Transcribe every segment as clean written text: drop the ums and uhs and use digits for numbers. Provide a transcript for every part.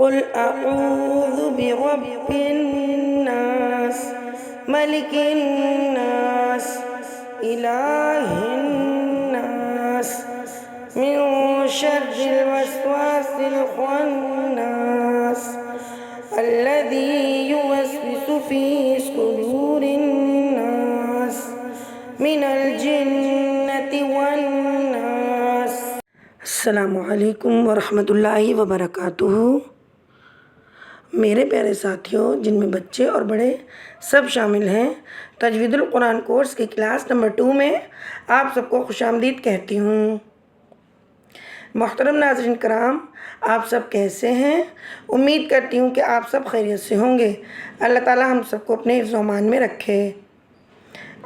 قل اعوذ برب الناس ملک الناس الہ الناس من شر الوسواس الخناس الذي يوسوس في صدور الناس من الجنة والناس۔ السلام علیکم ورحمۃ اللہ وبرکاتہ۔ میرے پیارے ساتھیوں، جن میں بچے اور بڑے سب شامل ہیں، تجوید القرآن کورس کی کلاس نمبر 2 میں آپ سب کو خوش آمدید کہتی ہوں۔ محترم ناظرین کرام، آپ سب کیسے ہیں؟ امید کرتی ہوں کہ آپ سب خیریت سے ہوں گے۔ اللہ تعالی ہم سب کو اپنے حفظ و امان میں رکھے،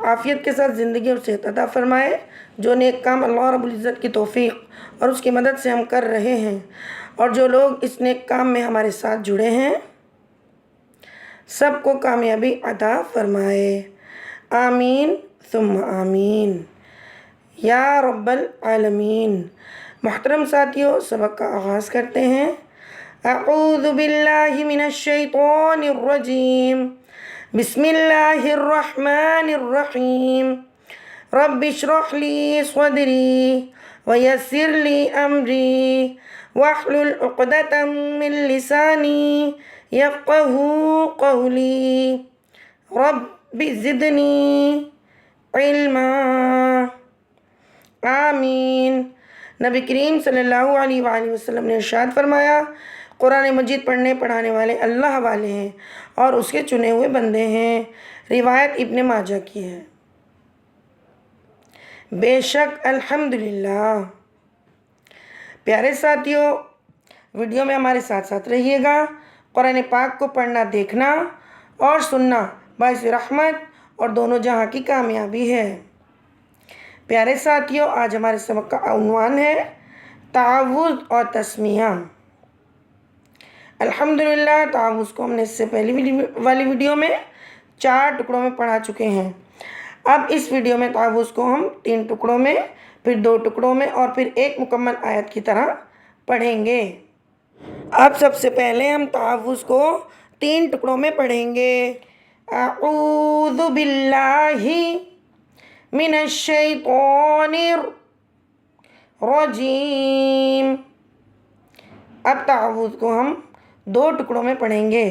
عافیت کے ساتھ زندگی اور صحت عطا فرمائے۔ جو نیک کام اللہ رب العزت کی توفیق اور اس کی مدد سے ہم کر رہے ہیں، اور جو لوگ اس نیک کام میں ہمارے ساتھ جڑے ہیں، سب کو کامیابی عطا فرمائے۔ آمین ثم آمین یا رب العالمین۔ محترم ساتھیوں، سبق کا آغاز کرتے ہیں۔ اعوذ باللہ من الشیطان الرجیم، بسم اللہ الرحمن الرحیم۔ رب اشرح لی صدری ویسر لی امری واحلل عقدۃ من لسانی یفقہوا قولی رب زدنی علما۔ آمین۔ نبی کریم صلی اللہ علیہ وآلہ وسلم نے ارشاد فرمایا، قرآن مجید پڑھنے پڑھانے والے اللہ والے ہیں اور اس کے چنے ہوئے بندے ہیں۔ روایت ابن ماجہ کی ہے۔ بے شک الحمدللہ۔ پیارے ساتھیوں، ویڈیو میں ہمارے ساتھ ساتھ رہیے گا۔ قرآن پاک کو پڑھنا، دیکھنا اور سننا باعث رحمت اور دونوں جہاں کی کامیابی ہے۔ پیارے ساتھیوں، آج ہمارے سبق کا عنوان ہے تعوذ اور تسمیہ۔ الحمدللہ، تعوذ کو ہم نے اس سے پہلی والی ویڈیو میں 4 ٹکڑوں میں پڑھا چکے ہیں۔ اب اس ویڈیو میں تعوذ کو ہم 3 ٹکڑوں میں، پھر 2 ٹکڑوں میں اور پھر ایک مکمل آیت کی طرح پڑھیں گے۔ اب سب سے پہلے ہم تعوذ کو 3 ٹکڑوں میں پڑھیں گے۔ اعوذ باللہ من الشیطان الرجیم۔ اب تعوذ کو ہم 2 ٹکڑوں میں پڑھیں گے۔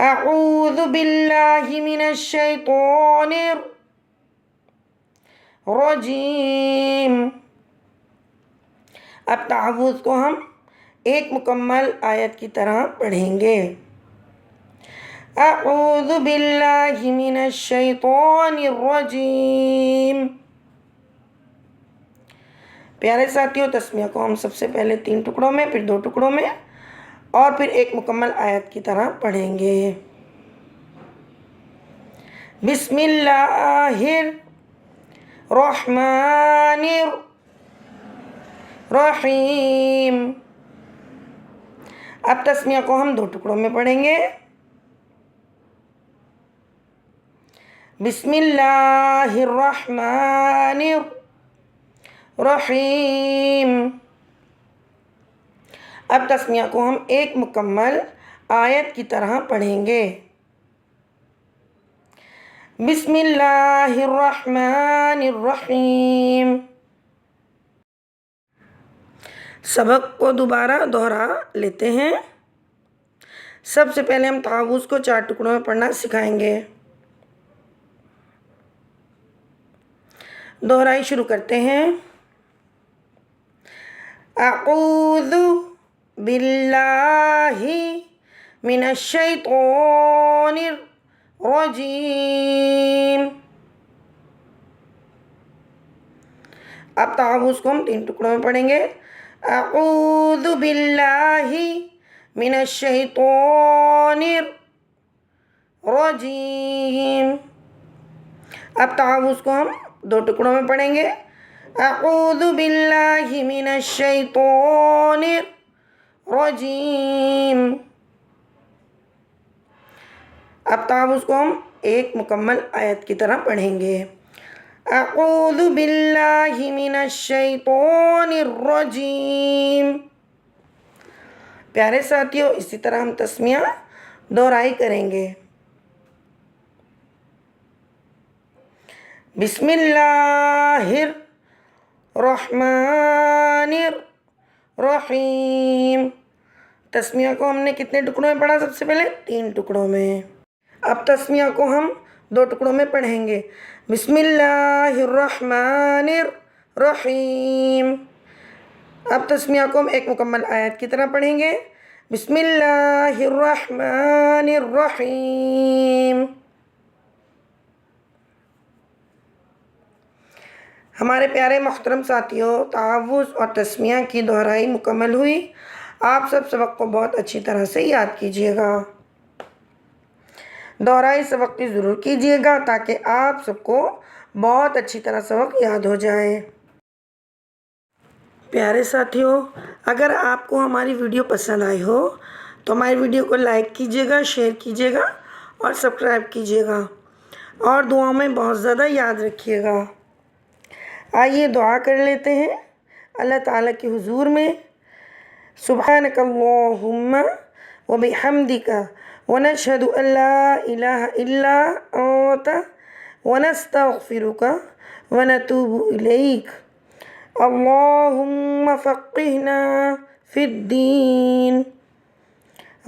اعوذ باللہ من الشیطان الرجیم۔ اب تعوذ کو ہم ایک مکمل آیت کی طرح پڑھیں گے۔ اعوذ باللہ من الشیطان الرجیم۔ پیارے ساتھیوں، تسمیہ کو ہم سب سے پہلے 3 ٹکڑوں میں، پھر 2 ٹکڑوں میں اور پھر ایک مکمل آیت کی طرح پڑھیں گے۔ بسم اللہ الرحمن الرحیم۔ اب تسمیہ کو ہم 2 ٹکڑوں میں پڑھیں گے۔ بسم اللہ الرحمن الرحیم۔ اب تسمیہ کو ہم ایک مکمل آیت کی طرح پڑھیں گے۔ بسم اللہ الرحمن الرحیم۔ سبق کو دوبارہ دہرا لیتے ہیں۔ سب سے پہلے ہم تعوذ کو 4 ٹکڑوں میں پڑھنا سکھائیں گے۔ دہرائی شروع کرتے ہیں۔ اعوذ باللہ من الشیطان الرجیم۔ اب تعوذ کو ہم 3 ٹکڑوں میں پڑھیں گے۔ اعوذ باللہ من الشیطان الرجیم۔ اب تعوذ کو ہم 2 ٹکڑوں میں پڑھیں گے۔ اعوذ باللہ من الشیطان الرجیم۔ اب تعوذ کو ہم ایک مکمل آیت کی طرح پڑھیں گے۔ اعوذ باللہ من الشیطان الرجیم۔ پیارے ساتھیوں اسی طرح ہم تسمیہ دہرائی کریں گے. بسم اللہ الرحمن الرحیم. تسمیہ کو ہم نے کتنے ٹکڑوں میں پڑھا؟ سب سے پہلے 3 ٹکڑوں میں. اب تسمیہ کو ہم 2 ٹکڑوں میں پڑھیں گے. بسم اللہ الرحمن الرحیم. اب تسمیہ کو ہم ایک مکمل آیت کی طرح پڑھیں گے. بسم اللہ الرحمن الرحیم. ہمارے پیارے محترم ساتھیوں، تعوذ اور تسمیہ کی دہرائی مکمل ہوئی. آپ سب سبق کو بہت اچھی طرح سے یاد کیجیے گا. دہرائی سبق کی ضرور کیجیے گا تاکہ آپ سب کو بہت اچھی طرح سبق یاد ہو جائے. پیارے ساتھیوں، اگر آپ کو ہماری ویڈیو پسند آئی ہو تو ہماری ویڈیو کو لائک کیجیے گا، شیئر کیجیے گا اور سبسکرائب کیجیے گا، اور دعاؤں میں بہت زیادہ یاد رکھیے گا. آئیے دعا کر لیتے ہیں اللہ تعالیٰ کے حضور میں. سبحانک اللہم وبحمدک ونشہد ان لا الہ الا انت ونستغفرک ونتوب الیک. اللہم فقہنا فی الدین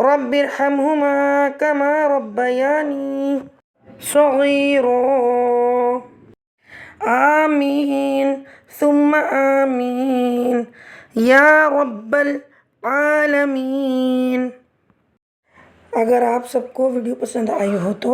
رب ارحمہما کما ربیانی صغیرا. آمین ثم آمین یا رب العالمین. اگر آپ سب کو ویڈیو پسند آئی ہو تو